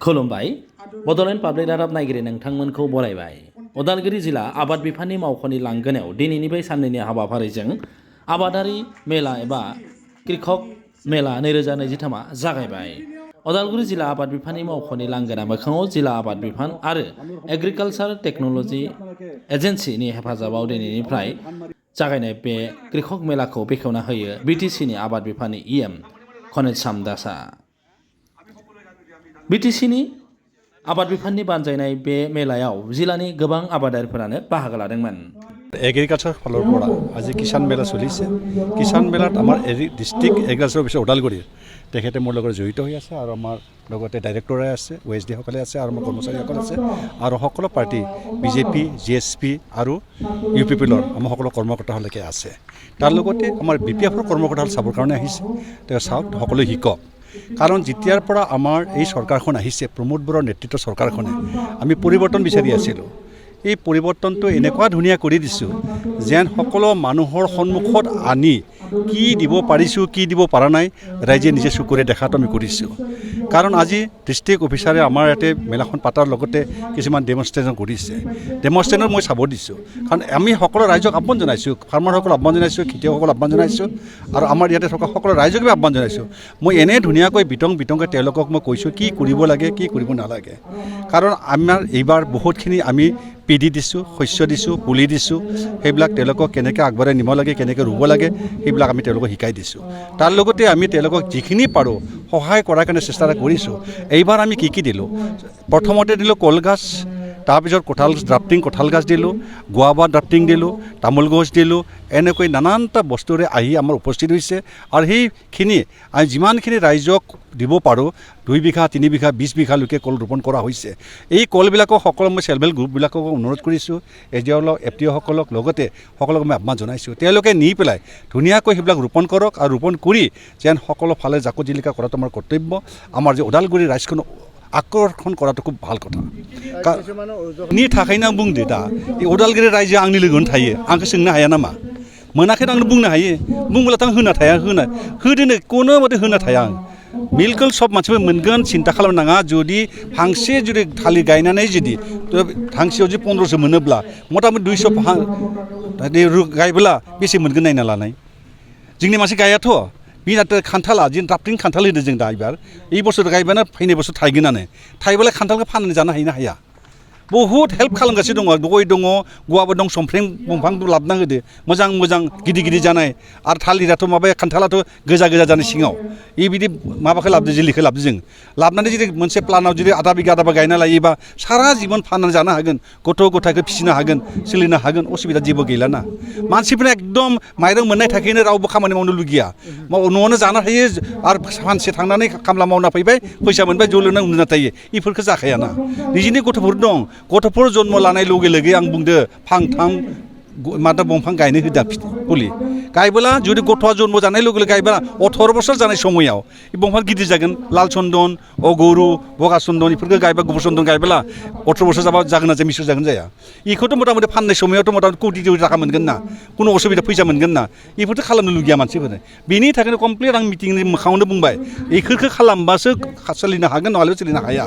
खुलुमबाय बड'लेण्ड पाब्लिक रादाब नायगिरि नोंथांमोनखौ बरायबाय। उदालगुरि जिल्ला आबाद बिफाननि मावख'नि लांगोनायाव दिनैनिफ्राय साननैनि हाबाफारिजों आबादारि मेला एबा कृषक मेला 2023 जागायबाय। उदालगुरि जिल्ला आबाद बिफाननि मावख'नि लांगोना मोखाङाव जिल्ला आबाद बिफान आरो एग्रिकालचार टेक्न'लजि एजेन्सिनि हेफाजाबाव दिनैनिफ्राय जागायनाय बे कृषक मेलाखौ बेखेवना होयो बिटिसिनि आबाद बिफाननि इएम खनेतसाम दासआ। बिटिसिनि आबाद बिफाननि बानजायनाय बे मेलायाव जिल्लानि गोबां आबादारिफोरानो बाहागो लादोंमोन। एग्रिकालचार फाলৰ পৰা আজি কিষাণ মেলা চলিছে। কিষাণ মেলাত আমাৰ ডিষ্ট্ৰিক্ট এগ্ৰিকালচাৰ অফিচাৰ ওদালগুৰিৰ তেখেতে মোৰ লগত জড়িত হৈ আছে আৰু আমাৰ লগতে ডাইৰেক্টৰে আছে, OSD সকলে আছে আৰু আমাৰ কৰ্মচাৰীসকল আছে আৰু সকলো পাৰ্টি BJP, GSP আৰু UPPৰ আমাৰ সকলো কৰ্মকৰ্তাসকলে আছে। তাৰ লগতে আমাৰ BPFৰ কৰ্মকৰ্তাসকল চাবৰ কাৰণে আহিছে। তেওঁ চাওক সকলোৱে শিকক। কাৰণ যেতিয়াৰ পৰা আমাৰ এই চৰকাৰখন আহিছে, প্ৰমোদ বৰুৱাৰ নেতৃত্বৰ চৰকাৰখনে আমি পৰিৱৰ্তন বিচাৰি আছিলোঁ। এই পৰিৱৰ্তনটো এনেকুৱা ধুনীয়া কৰি দিছোঁ যেন সকলো মানুহৰ সন্মুখত আনি কি দিব পাৰিছোঁ, কি দিব পৰা নাই ৰাইজে নিজে চকুৰে দেখাটো আমি কৰিছোঁ। কাৰণ আজি ডিষ্ট্ৰিক্ট অফিচাৰে আমাৰ ইয়াতে মেলাখন পাতাৰ লগতে কিছুমান ডেমনষ্ট্ৰেশ্যন কৰিছে। ডেমনষ্ট্ৰেশ্যনত মই চাব দিছোঁ। কাৰণ আমি সকলো ৰাইজক আহ্বান জনাইছোঁ, ফাৰ্মাৰসকলক আহ্বান জনাইছোঁ, খেতিয়কসকলক আহ্বান জনাইছোঁ আৰু আমাৰ ইয়াতে থকা সকলো ৰাইজকে আহ্বান জনাইছোঁ। মই এনে ধুনীয়াকৈ বিতংকৈ তেওঁলোকক মই কৈছোঁ কি কৰিব লাগে, কি কৰিব নালাগে। কাৰণ আমাৰ এইবাৰ বহুতখিনি আমি পিডি দিছোঁ, শস্য দিছোঁ, পুলি দিছোঁ, সেইবিলাক তেওঁলোকক কেনেকৈ আগবঢ়াই নিব লাগে, কেনেকৈ ৰুব লাগে সেইবিলাক আমি তেওঁলোকক শিকাই দিছোঁ। তাৰ লগতে আমি তেওঁলোকক যিখিনি পাৰোঁ সহায় কৰাৰ কাৰণে চেষ্টা কৰিছোঁ। এইবাৰ আমি কি দিলোঁ, প্ৰথমতে দিলোঁ কলগছ, তাৰপিছত কঁঠাল গাছ দিলোঁ, গুৱাবা ড্ৰাফটিং দিলোঁ, তামোল গছ দিলোঁ, এনেকৈ নানানটা বস্তুৰে আহি আমাৰ উপস্থিত হৈছে। আৰু সেইখিনি আমি যিমানখিনি ৰাইজক দিব পাৰোঁ 2 বিঘা, 3 বিঘা, 20 বিঘালৈকে কল ৰোপণ কৰা হৈছে। এই কলবিলাকক সকলো মই চেল্ফ হেল্প গ্ৰুপবিলাকক অনুৰোধ কৰিছোঁ, FDOসকলক লগতে সকলোকে মই আহ্বান জনাইছোঁ। তেওঁলোকে নি পেলাই ধুনীয়াকৈ সেইবিলাক ৰোপণ কৰক আৰু ৰোপণ কৰি যেন সকলো ফালে জাকত জিলিকা কৰাটো আমাৰ কৰ্তব্য। আমাৰ যে ওদালগুৰি ৰাইজখন আকৰ্ষণ কৰাটো খুব ভাল কথা। नि थाखायनो आं बुंदो दा उदालगुरि रायजोआ आंनि लोगोआवनो थायो, आंखौ सोंनो हाया नामा? मोनाखै आंनो बुंनो हायो, बुंब्लाथ' आं होना थाया, होदोनो कोनो मते होना थाया आं। बिलकुल सब मानसिफोर मोनगोन, सिन्था खालामनाङा। जुदि फांसे जुदि थालिर गायनानै जुदि फांसेयाव जुदि 1500 मोनोब्ला मथा-मथि 200 गायब्ला बेसे मोनगोन नायना लानाय। जोंनि मानसि गायाथ' बिराद खान्थाला जों ड्राफ्टिं खान्थाल होदों जों दा एबार। এই बोसोर गायबानो फैनाय बोसोर थायगोनानो। थायबालाय खान्थालखौ फाननानै जानो हायो ना हाया? बहुत हेल्प खालामगासिनो दङ। गय दङ, गुवाबो दं, समफ्रें दंफां लाबोना होदो मोजां गिदिर जानाय। आरो थालिराथ' माबाया खान्थालाथ' गोजा जानाय सिङाव इ बिदि माबाखौ लाबोदो, जिलिखौ लाबोदो जों। लाबोनानै जुदि मोनसे प्लानाव जुदि आधा बिगा गायना लायोबा सारा जीवन फाननानै जानो हागोन, गथ' गथायखौ फिसिनो हागोन, सोलिनो हागोन, असुबिदा जेबो गैलाना। मानसिफोरा एकदम माइरं मोननाय थाखायनो रावबो खामानि मावनो लुगैया। न'आवनो जानो हायो आरो सानसे थांनानै खामला मावना फैबाय, फैसा मोनबाय, जौ लोंना उन्दुना थायो। इफोरखौ जाखायाना। निजिनि गथ'फोर दं, गथ'फोर जन्म लानाय लगे लगे आं बुंदो फांथाम माथा दंफां गायनो होदा फुलि गायबोला जुदि गथ'आ जन्म जानाय लगे लगे गायबा 18 बोसोर जानाय समायाव दंफां गिदिर जागोन। लाल चन्दन, अगरु, बगा चन्दन इफोरखौ गायबा, गुफुर चन्दन गायबोला 18 बोसोर जाबा जागोन ना मिसर जागोन जाया? इखौथ' मथा-मथि फाननाय समायावथ' मथा-मथि कोटि थाखा मोनगोन ना, कुनु असुबिदा फैसा मोनगोन ना। इफोरखौ खालामनो लुगैया मानसिफोरा। बेनि थाखायनो कमप्लिट आं मिटिंनि मोखाङावनो बुंबाय, इफोरखौ खालामबासो सोलिनो हागोन, नङाब्ला सोलिनो हाया।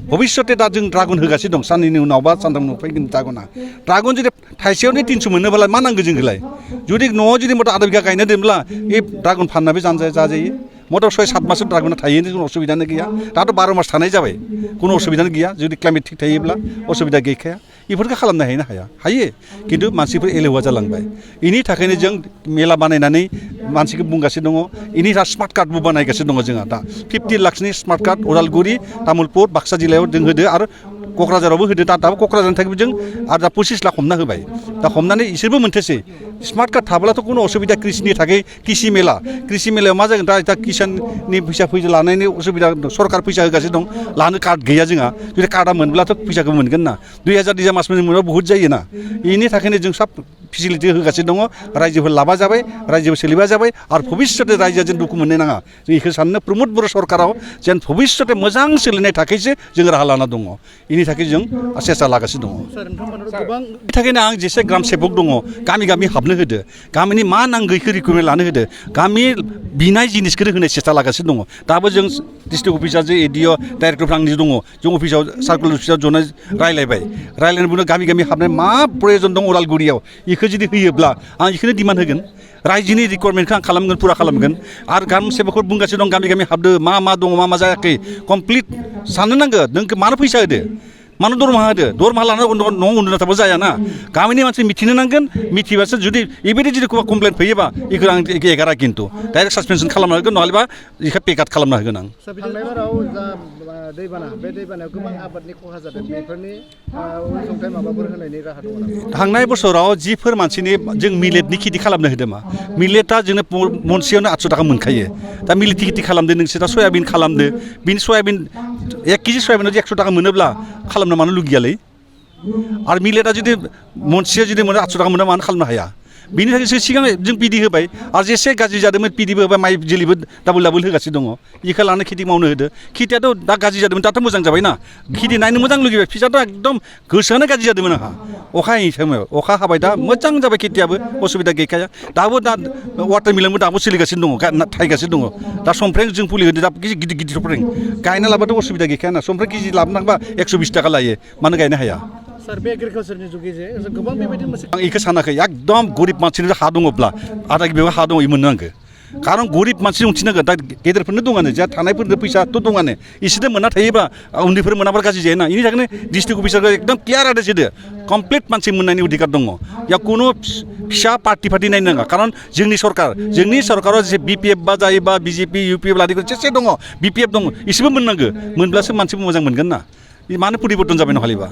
भबिष्यते दा जों ड्रागन होगासिनो दं, साननैनि उनाव बा सानथामनि उनाव फैगोन ड्रागना। ड्रागन जुदि थाइसेयावनो 300 मोनोब्ला मा नांगौ जोंखौलाय? जुदि न'आव जुदि मथा आधा बिगा गायनो दोनब्ला बे ड्रागन फाननाबो जाजायो। मथा 6-7 मास ड्रागना थायो, कुनु असुबिदानो गैया। दाथ' 12 मास थानाय जाबाय, कुनु असुबिदानो गैया। जुदि क्लाइमेट थिग थायोब्ला असुबिदा गैखाया। इफोरखौ खालामनो हायो ना हाया? हायो, खिन्थु मानसिफोर एलेहुवा जालांबाय। इनि थाखायनो जों मेला बानायनानै मानसिखौ बुंगासिनो दङ। इनि स्मार्ट कार्डबो बानायगासिनो दङ जोंहा दा। 50 लाखनि स्मार्ट कार्ड उदालगुरि, तामुलपुर, बाक्सा जिल्लायाव जों होदो आरो क'क्राझारावबो होदो। दाबो क'क्राझारनि थाखायबो जों आरो दा 25 लाख हमना होबाय। दा हमनानै इसोरबो मोनथोंसै। स्मार्ट कार्ड थाब्लाथ' कुनु असुबिदा कृषिनि थाखाय कृषि मेलायाव मा जागोन दा किसाननि फैसा लानायनि असुबिदा, सरकार फैसा होगासिनो दं, लानो कार्ड गैया जोंहा। जुदि कार्डआ मोनब्लाथ' फैसाखौ मोनगोन ना। 2000 मास मोनबा बहुत जायो ना। इनि थाखायनो जों सब फेसिलिटि होगासिनो दङ। रायजोफोर लाबा जाबाय, रायजोफोर सोलिबा जाबाय आरो भबिष्यते रायजोआ जेन दुखु मोननो नाङा। जों इखौ साननो प्रमोद बर' सरकाराव जेन भबिष्यते मोजां सोलिनाय थाखायसो जों राहा लाना दङ। इनि बिनि थाखाय जों सेस्था लागासिनो दङ बिनि थाखायनो आं जेसे ग्राम सेबक दङ गामि गामि हाबनो होदो गामिनि मा नांगौ बेखौ रिकमेन्ड लानो होदो गामि बिनाय जिनिसखौ होनाय सेस्था लागासिनो दङ दाबो जों डिस्ट्रिक्ट अफिसार जे एडिअ डाइरेक्टर आंनि दङ जों अफिसाव सार्कुलार अफिसाव जनाय रायलायनानै बुंनो गामि गामि हाबनाय मा प्रयजन दं उदालगुरियाव बेखौ जुदि होयोब्ला आं बेखौनो डिमान्ड होगोन रायजोनि रिक्वायरमेन्टखौ आं खालामगोन फुरा खालामगोन आरो ग्राम सेबकखौ बुंगासिनो दं गामि गामि हाबदो मा दङ मा जायाखै कमप्लिट साननो नांगौ नों मानो फैसा होदो मानो दरमाहा होदो दरमाहा लानानै न'आव उन्दुना थाबा जायाना गामिनि मानसि मिथिनो नांगोन मिथिबासो जुदि बेबायदि जुदि कमप्लेन फैयोबा बेखौ आं एगारा खिन्थु डाइरेक्ट सासपेनसन खालामना होगोन नङाबा बेखौ पेकाट खालामना होगोन आं थांनाय बाराव जा दैबाना बे दैबानायाव गोबां आबादनि खहा जादों बेफोरनि अनसुंथाइ माबाफोर होनायनि राहा दङ नामा थांनाय बोसोराव जिफोर मानसिनि जों मिलेटनि खेथि खालामनो होदों मा मिलेटआ जोंनो मनसेयावनो 800 थाखा मोनखायो दा मिलेटनि खेथि खालामदो नोंसोर दा सयाबिन खालामदो बिनि सयाबिन 1 केजि सयाबिनाव 100 थाखा मोनोब्ला खालामनो मानो लुगैयालै आरो मिलेटआ जुदि मनसेयाव जुदि 800 थाखा मोना मानो खालामनो हाया बिनि थाखायसो सिगां जों पिडि होबाय आरो जेसे गाज्रि जादोंमोन पिडिबो होबाय माइ जोलैबो डाबल होगासिनो दङ बेखौ लानानै खेथि मावनो होदो खेथियाथ' दा गाज्रि जादोंमोन दाथ' मोजां जाबायना खेथि नायनो मोजां लुगैबाय फिसाथ' एकदम गोसोआनो गाज्रि जादोंमोन आंहा अखा हायै समाव अखा हाबाय दा मोजां जाबाय खेथियाबो असुबिदा गैखाया दाबो दा वाटारमेलनबो दाबो सोलिगासिनो दङ थायगासिनो दङ दा समफ्रें जों फुलि होदो दा गिदिर गिदिर समफ्रें गायना लाबाथ' असुबिदा गैखाया ना समफ्रें केजि लाबोनांबा 120 थाखा लायो मानो गायनो हाया सार बे एग्रिकालसारनि जुगै जे गोबां बेबायदि मोनसे आं बेखौ सानाखै एकदम गरिब मानसिनि हा दङब्ला आधा बेयाव हा दङ मोननांगौ खारन गरिब मानसि उन्थिनांगौ दा गेदेरफोरनो दङानो जा थानायफोरनो फैसाथ' दङानो इसोरनो मोनना थायोबा उन्दैफोर मोनाबा गाज्रि जायोना बेनि थाखायनो डिस्ट्रिक्ट अफिसारखौ एकदम क्लियार आदेश होदो कमप्लिट मानसि मोननायनि अधिकार दङ बेयाव खुनु फिसा पार्टि नायनो नाङा खारन जोंनि सरकाराव जे बिपिएफ बा जायोबा बिजेपि इउपिएफ लादिफोर जेसे दङ बिपिएफ दङ इसोरबो मोननांगौ मोनब्लासो मानसिबो मोजां मोनगोन ना मानो परिबर्तन जाबाय नहालिबा